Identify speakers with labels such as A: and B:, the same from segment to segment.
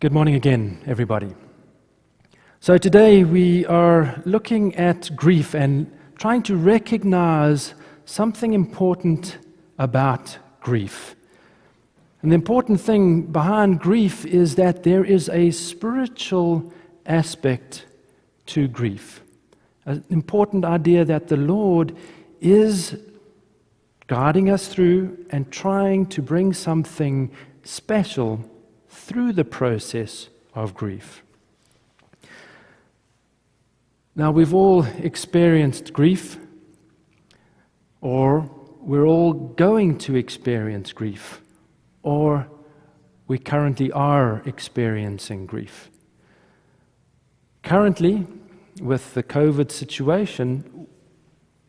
A: Good morning again, everybody. So today we are looking at grief and trying to recognize something important about grief. And the important thing behind grief is that there is a spiritual aspect to grief. An important idea that the Lord is guiding us through and trying to bring something special through the process of grief. Now, we've all experienced grief, or we're all going to experience grief, or we currently are experiencing grief. Currently, with the COVID situation,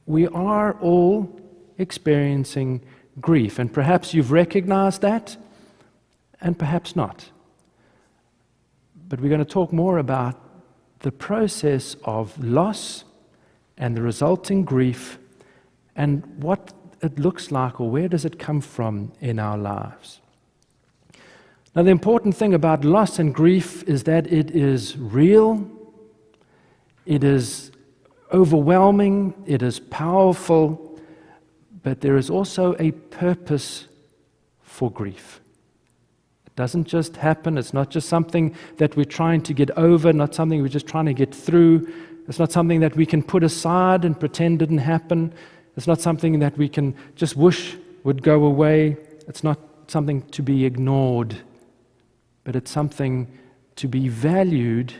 A: we are all experiencing grief, and perhaps you've recognized that, and perhaps not. But we're going to talk more about the process of loss and the resulting grief and what it looks like, or where does it come from in our lives. Now, the important thing about loss and grief is that it is real, it is overwhelming, it is powerful, but there is also a purpose for grief. It doesn't just happen. It's not just something that we're trying to get over, not something we're just trying to get through. It's not something that we can put aside and pretend didn't happen. It's not something that we can just wish would go away. It's not something to be ignored, but it's something to be valued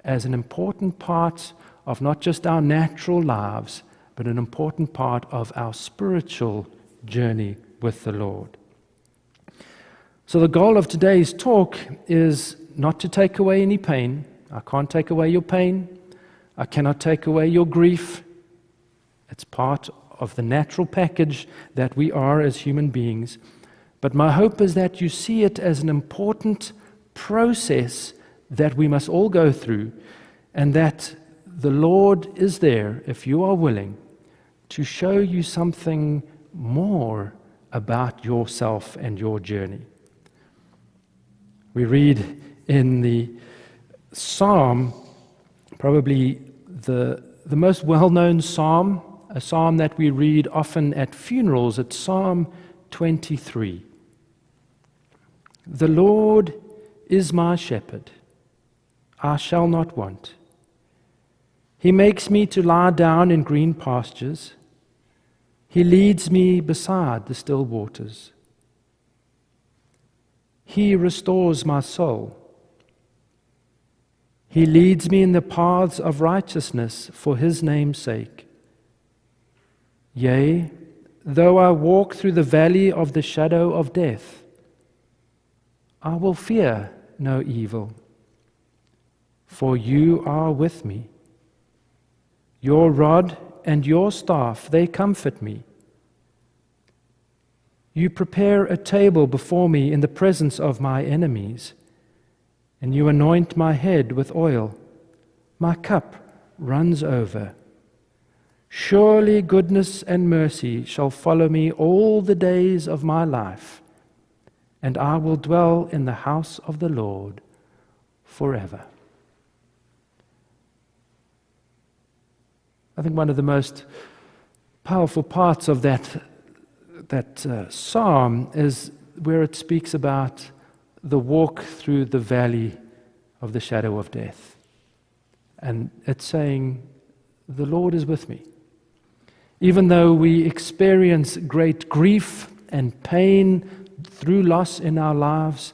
A: as an important part of not just our natural lives, but an important part of our spiritual journey with the Lord. So the goal of today's talk is not to take away any pain. I can't take away your pain. I cannot take away your grief. It's part of the natural package that we are as human beings. But my hope is that you see it as an important process that we must all go through, and that the Lord is there, if you are willing, to show you something more about yourself and your journey. We read in the psalm, probably the most well-known psalm, a psalm that we read often at funerals, it's Psalm 23. The Lord is my shepherd, I shall not want. He makes me to lie down in green pastures. He leads me beside the still waters. He restores my soul. He leads me in the paths of righteousness for His name's sake. Yea, though I walk through the valley of the shadow of death, I will fear no evil, for you are with me. Your rod and your staff, they comfort me. You prepare a table before me in the presence of my enemies, and you anoint my head with oil. My cup runs over. Surely goodness and mercy shall follow me all the days of my life, and I will dwell in the house of the Lord forever. I think one of the most powerful parts of that psalm is where it speaks about the walk through the valley of the shadow of death. And it's saying, the Lord is with me. Even though we experience great grief and pain through loss in our lives,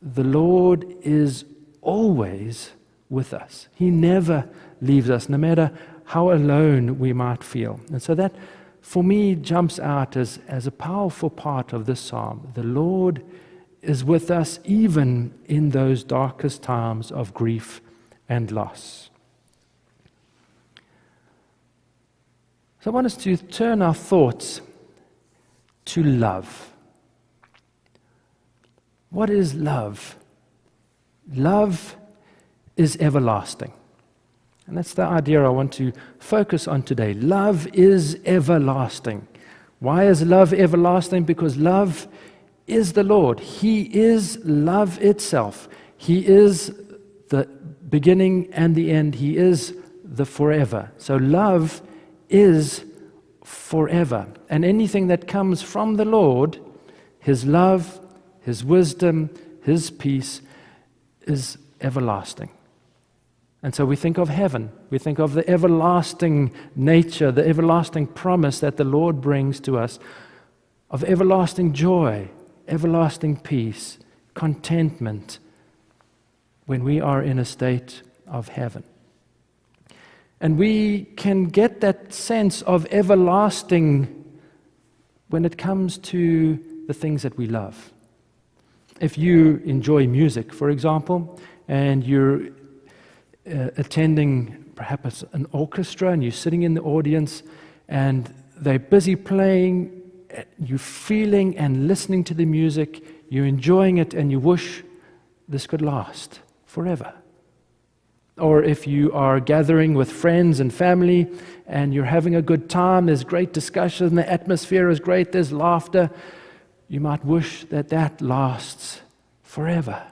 A: the Lord is always with us. He never leaves us, no matter how alone we might feel. And so that, for me, jumps out as a powerful part of this psalm. The Lord is with us even in those darkest times of grief and loss. So I want us to turn our thoughts to love. What is love? Love is everlasting. And that's the idea I want to focus on today. Love is everlasting. Why is love everlasting? Because love is the Lord. He is love itself. He is the beginning and the end. He is the forever. So love is forever. And anything that comes from the Lord, His love, His wisdom, His peace, is everlasting. And so we think of heaven. We think of the everlasting nature, the everlasting promise that the Lord brings to us, of everlasting joy, everlasting peace, contentment, when we are in a state of heaven. And we can get that sense of everlasting when it comes to the things that we love. If you enjoy music, for example, and you're attending perhaps an orchestra and you're sitting in the audience and they're busy playing, you're feeling and listening to the music, you're enjoying it, and you wish this could last forever. Or if you are gathering with friends and family and you're having a good time, there's great discussion, the atmosphere is great, there's laughter, you might wish that that lasts forever.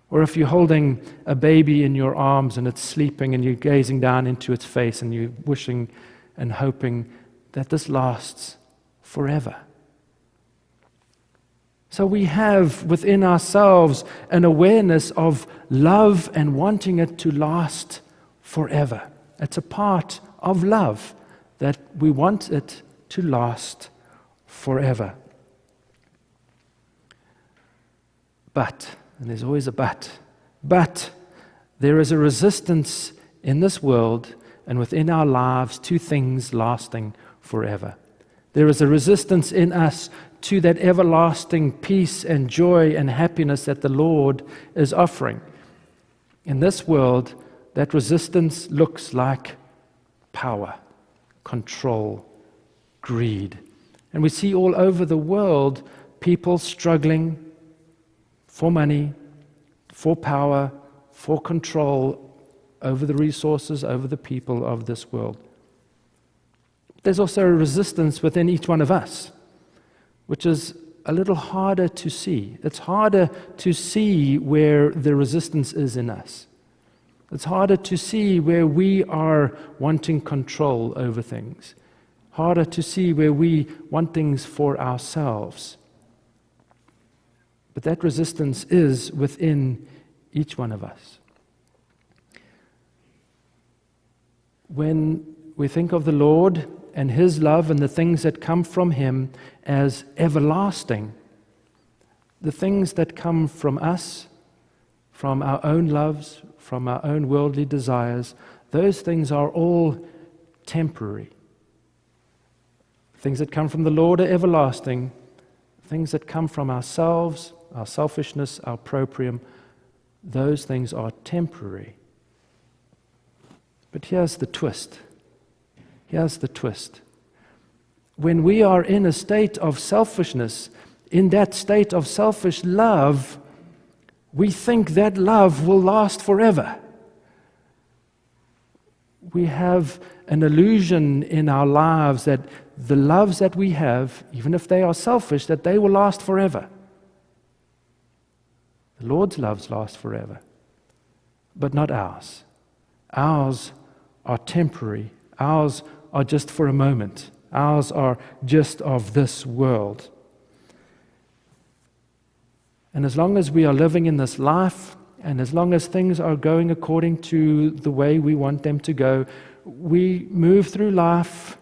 A: Or if you're holding a baby in your arms and it's sleeping and you're gazing down into its face and you're wishing and hoping that this lasts forever. So we have within ourselves an awareness of love and wanting it to last forever. It's a part of love that we want it to last forever. But, and there's always a but there is a resistance in this world and within our lives to things lasting forever. There is a resistance in us to that everlasting peace and joy and happiness that the Lord is offering. In this world, that resistance looks like power, control, greed. And we see all over the world people struggling for money, for power, for control over the resources, over the people of this world. There's also a resistance within each one of us, which is a little harder to see. It's harder to see where the resistance is in us. It's harder to see where we are wanting control over things. Harder to see where we want things for ourselves. But that resistance is within each one of us. When we think of the Lord and His love and the things that come from Him as everlasting, the things that come from us, from our own loves, from our own worldly desires, those things are all temporary. Things that come from the Lord are everlasting. Things that come from ourselves, our selfishness, our proprium, those things are temporary. But here's the twist. Here's the twist. When we are in a state of selfishness, in that state of selfish love, we think that love will last forever. We have an illusion in our lives that the loves that we have, even if they are selfish, that they will last forever. The Lord's loves last forever, but not ours. Ours are temporary. Ours are just for a moment. Ours are just of this world. And as long as we are living in this life, and as long as things are going according to the way we want them to go, we move through life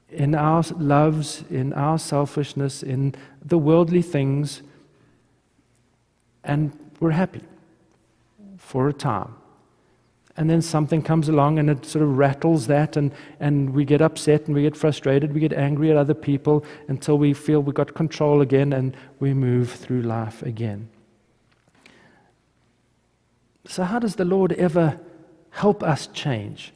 A: in our loves, in our selfishness, in the worldly things, and we're happy for a time. And then something comes along and it sort of rattles that, and we get upset and we get frustrated, we get angry at other people until we feel we got control again and we move through life again. So how does the Lord ever help us change?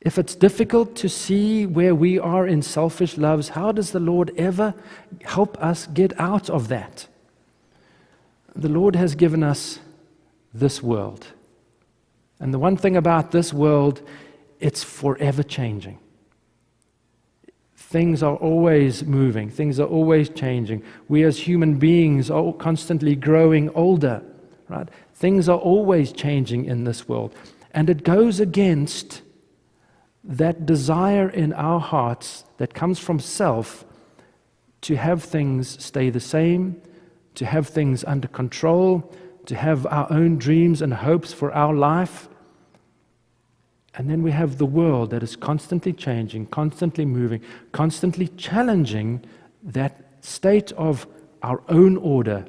A: If it's difficult to see where we are in selfish loves, how does the Lord ever help us get out of that? The Lord has given us this world. And the one thing about this world, it's forever changing. Things are always moving. Things are always changing. We as human beings are constantly growing older. right? Things are always changing in this world. And it goes against that desire in our hearts that comes from self to have things stay the same, to have things under control, to have our own dreams and hopes for our life. And then we have the world that is constantly changing, constantly moving, constantly challenging that state of our own order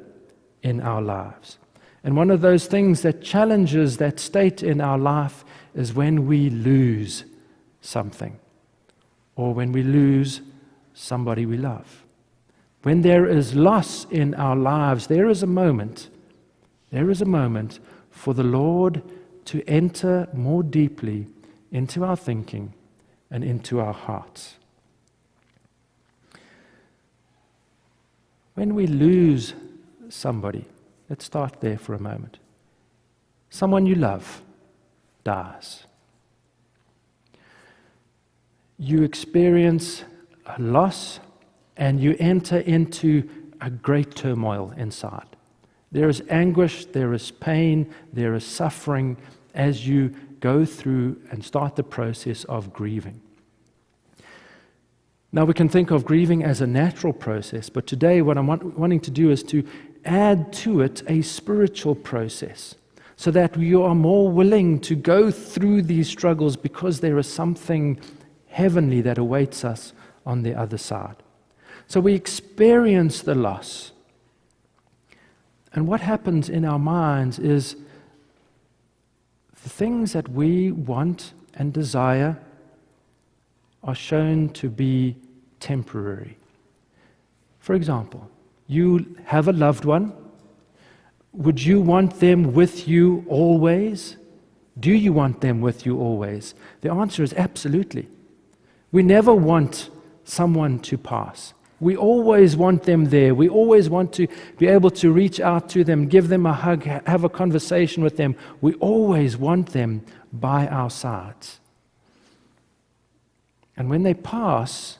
A: in our lives. And one of those things that challenges that state in our life is when we lose something, or when we lose somebody we love. When there is loss in our lives, there is a moment for the Lord to enter more deeply into our thinking and into our hearts. When we lose somebody, let's start there for a moment. Someone you love dies. You experience a loss and you enter into a great turmoil inside. There is anguish, there is pain, there is suffering as you go through and start the process of grieving. Now we can think of grieving as a natural process, but today what I'm wanting to do is to add to it a spiritual process, so that you are more willing to go through these struggles because there is something heavenly that awaits us on the other side. So we experience the loss. And what happens in our minds is the things that we want and desire are shown to be temporary. For example, you have a loved one. Would you want them with you always? Do you want them with you always? The answer is absolutely. We never want someone to pass. We always want them there. We always want to be able to reach out to them, give them a hug, have a conversation with them. We always want them by our sides. And when they pass,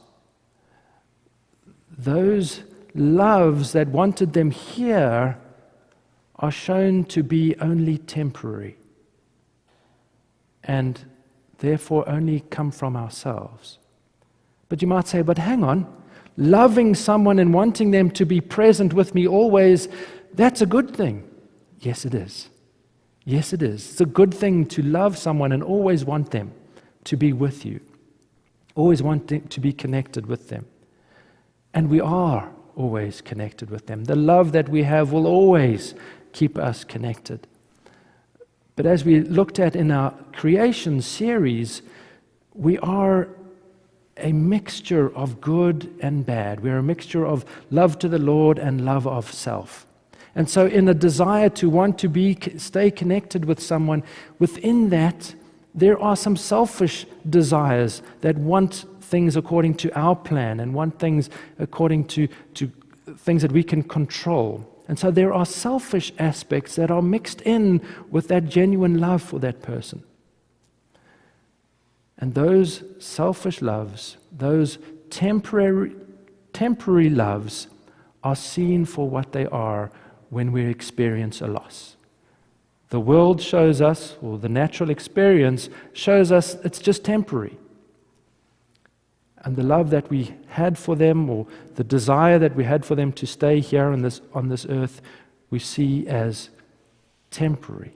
A: those loves that wanted them here are shown to be only temporary and therefore only come from ourselves. But you might say, but hang on, loving someone and wanting them to be present with me always, that's a good thing. Yes, it is. Yes, it is. It's a good thing to love someone and always want them to be with you. Always want to be connected with them. And we are always connected with them. The love that we have will always keep us connected. But as we looked at in our creation series, we are a mixture of good and bad. We're a mixture of love to the Lord and love of self. And so in a desire to want to stay connected with someone, within that, there are some selfish desires that want things according to our plan and want things according to things that we can control. And so there are selfish aspects that are mixed in with that genuine love for that person. And those selfish loves, those temporary loves, are seen for what they are when we experience a loss. The world shows us, or the natural experience shows us, it's just temporary. And the love that we had for them, or the desire that we had for them to stay here on this earth, we see as temporary.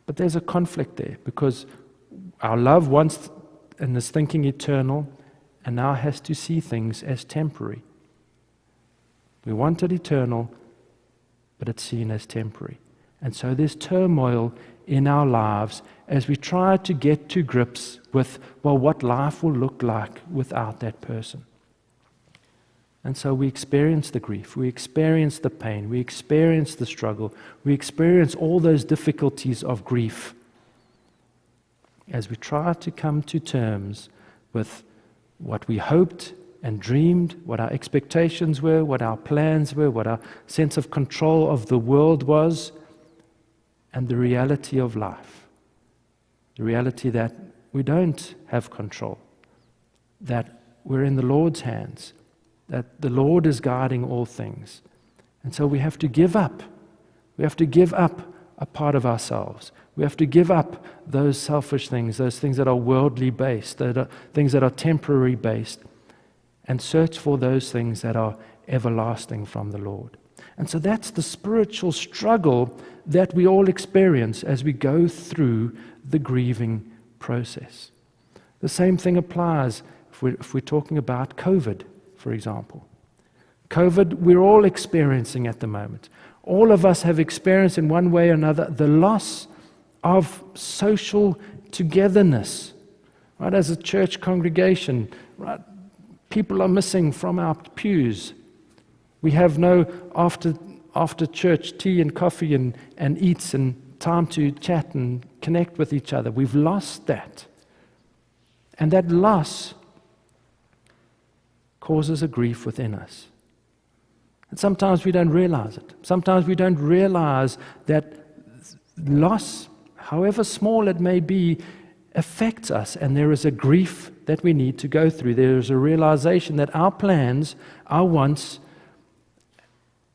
A: But there's a conflict there, because our love wants and is thinking eternal, and now has to see things as temporary. We want it eternal, but it's seen as temporary. And so there's turmoil in our lives as we try to get to grips with, well, what life will look like without that person. And so we experience the grief, we experience the pain, we experience the struggle, we experience all those difficulties of grief as we try to come to terms with what we hoped and dreamed, what our expectations were, what our plans were, what our sense of control of the world was, and the reality of life. The reality that we don't have control, that we're in the Lord's hands, that the Lord is guiding all things. And so we have to give up We have to give up a part of ourselves. We have to give up those selfish things, those things that are worldly based, things that are temporary based, and search for those things that are everlasting from the Lord. And so that's the spiritual struggle that we all experience as we go through the grieving process. The same thing applies if we're talking about COVID, for example. COVID, we're all experiencing at the moment. All of us have experienced in one way or another the loss of social togetherness. Right? As a church congregation, right? People are missing from our pews. We have no after church tea and coffee and eats and time to chat and connect with each other. We've lost that. And that loss causes a grief within us. And sometimes we don't realize it. Sometimes we don't realize that loss, however small it may be, affects us, and there is a grief that we need to go through. There is a realization that our plans, our wants,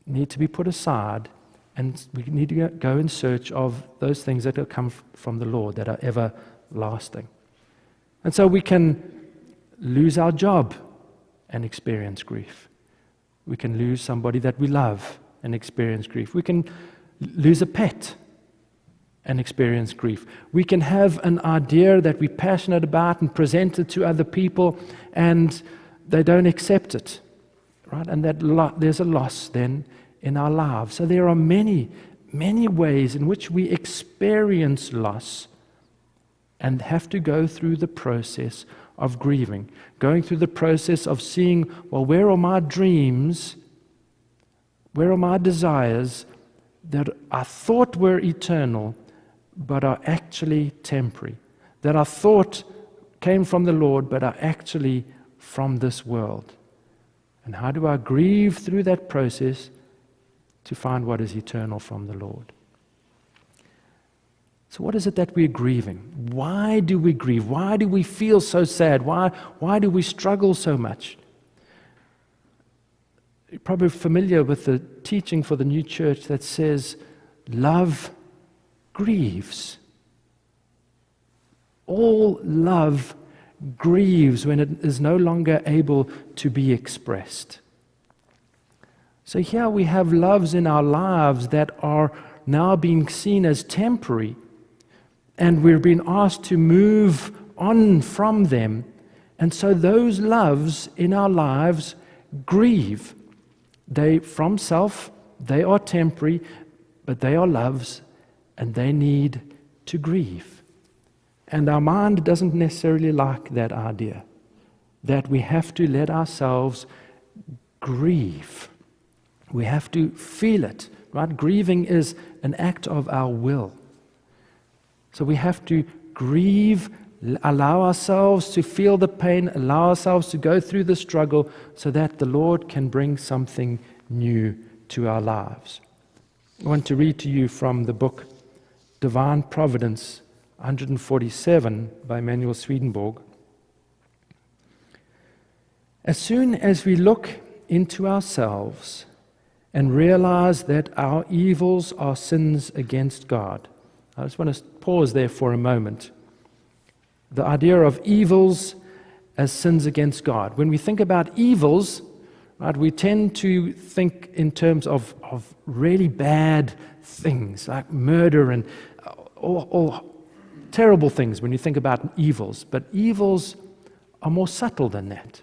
A: need to be put aside, and we need to go in search of those things that have come from the Lord, that are everlasting. And so we can lose our job and experience grief. We can lose somebody that we love and experience grief. We can lose a pet and experience grief. We can have an idea that we're passionate about and present it to other people, and they don't accept it, right? And there's a loss then in our lives. So there are many, many ways in which we experience loss and have to go through the process of grieving, going through the process of seeing, well, where are my dreams, where are my desires that I thought were eternal, but are actually temporary, that I thought came from the Lord, but are actually from this world. And how do I grieve through that process to find what is eternal from the Lord? So what is it that we're grieving? Why do we grieve? Why do we feel so sad? Why do we struggle so much? You're probably familiar with the teaching for the new church that says, love grieves. All love grieves when it is no longer able to be expressed. So here we have loves in our lives that are now being seen as temporary, and we're being asked to move on from them. And so those loves in our lives grieve. From self, they are temporary, but they are loves, and they need to grieve. And our mind doesn't necessarily like that idea, that we have to let ourselves grieve. We have to feel it, right? Grieving is an act of our will. So we have to grieve, allow ourselves to feel the pain, allow ourselves to go through the struggle so that the Lord can bring something new to our lives. I want to read to you from the book Divine Providence, 147 by Emanuel Swedenborg. As soon as we look into ourselves and realize that our evils are sins against God. I just want to pause there for a moment. The idea of evils as sins against God. When we think about evils, right, we tend to think in terms of really bad things like murder and or terrible things when you think about evils. But evils are more subtle than that.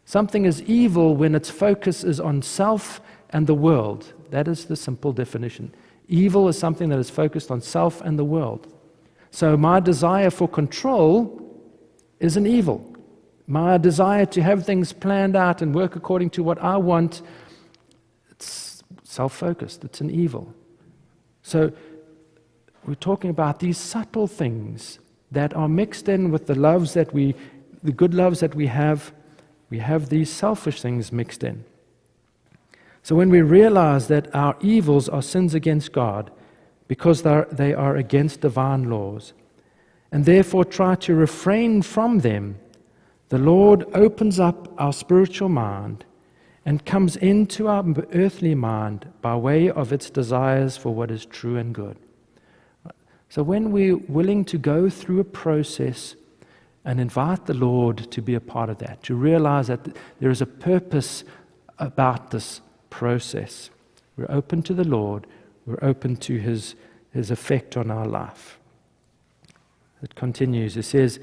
A: Something is evil when its focus is on self and the world. That is the simple definition. Evil is something that is focused on self and the world. So my desire for control is an evil. My desire to have things planned out and work according to what I want, it's self-focused. It's an evil. So we're talking about these subtle things that are mixed in with the good loves that we have. We have these selfish things mixed in. So when we realize that our evils are sins against God because they are against divine laws, and therefore try to refrain from them, the Lord opens up our spiritual mind and comes into our earthly mind by way of its desires for what is true and good. So when we're willing to go through a process and invite the Lord to be a part of that, to realize that there is a purpose about this process, we're open to the Lord, we're open to His effect on our life. It continues, it says,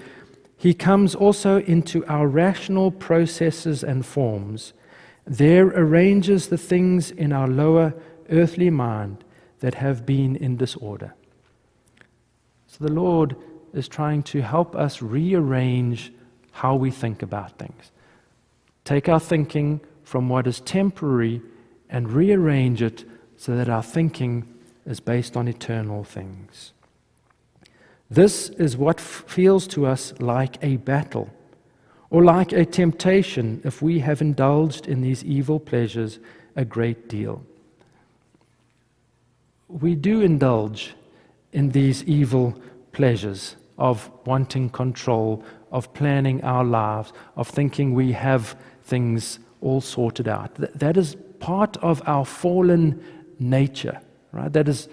A: He comes also into our rational processes and forms, there arranges the things in our lower earthly mind that have been in disorder. So the Lord is trying to help us rearrange how we think about things. Take our thinking from what is temporary and rearrange it so that our thinking is based on eternal things. This is what feels to us like a battle, or like a temptation if we have indulged in these evil pleasures a great deal. We do indulge in these evil pleasures of wanting control, of planning our lives, of thinking we have things all sorted out. That is part of our fallen nature, right? That is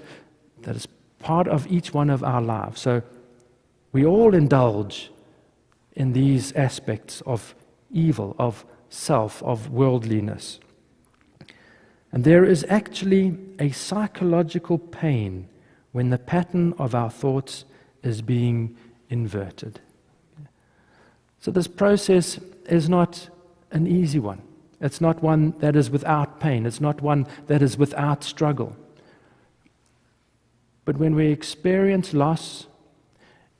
A: part of each one of our lives. So we all indulge in these aspects of evil, of self, of worldliness. And there is actually a psychological pain when the pattern of our thoughts is being inverted. So this process is not an easy one. It's not one that is without pain. It's not one that is without struggle. But when we experience loss,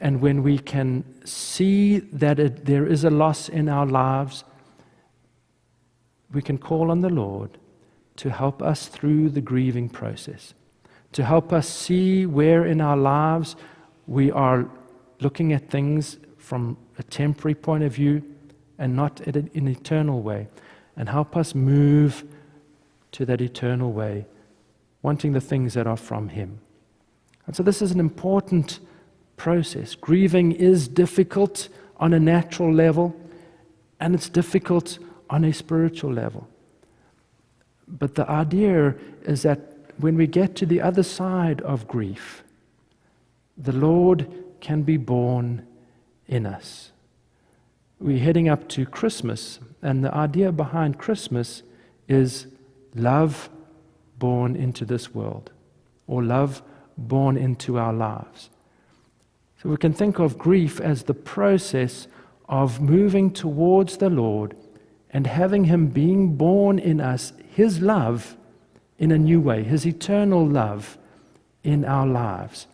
A: and when we can see that there is a loss in our lives, we can call on the Lord to help us through the grieving process, to help us see where in our lives we are looking at things from a temporary point of view and not in an eternal way, and help us move to that eternal way, wanting the things that are from Him. And so this is an important process. Grieving is difficult on a natural level, and it's difficult on a spiritual level. But the idea is that when we get to the other side of grief, the Lord can be born in us. We're heading up to Christmas, and the idea behind Christmas is love born into this world, or love born into our lives. So we can think of grief as the process of moving towards the Lord and having Him being born in us, His love in a new way, His eternal love in our lives.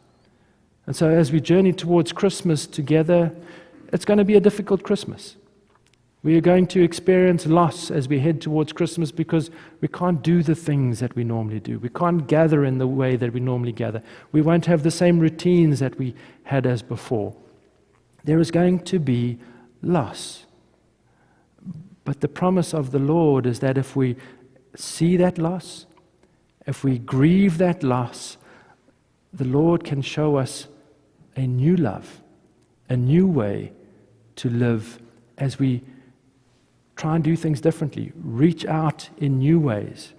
A: And so as we journey towards Christmas together, it's going to be a difficult Christmas. We are going to experience loss as we head towards Christmas because we can't do the things that we normally do. We can't gather in the way that we normally gather. We won't have the same routines that we had as before. There is going to be loss. But the promise of the Lord is that if we see that loss, if we grieve that loss, the Lord can show us a new love, a new way to live as we try and do things differently, reach out in new ways.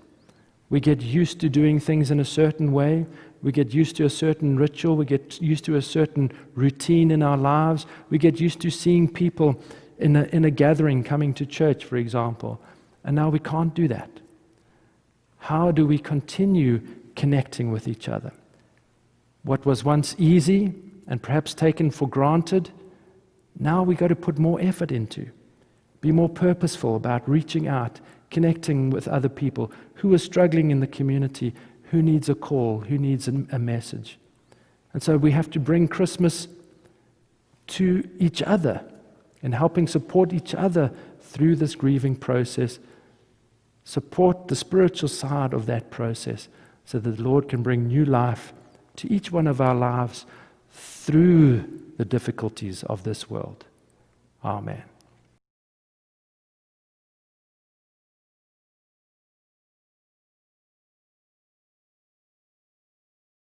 A: We get used to doing things in a certain way. We get used to a certain ritual. We get used to a certain routine in our lives. We get used to seeing people in a gathering coming to church, for example. And now we can't do that. How do we continue connecting with each other? What was once easy and perhaps taken for granted, now we got to put more effort into. Be more purposeful about reaching out, connecting with other people who are struggling in the community, who needs a call, who needs a message. And so we have to bring Christmas to each other and helping support each other through this grieving process, support the spiritual side of that process so that the Lord can bring new life to each one of our lives through the difficulties of this world. Amen.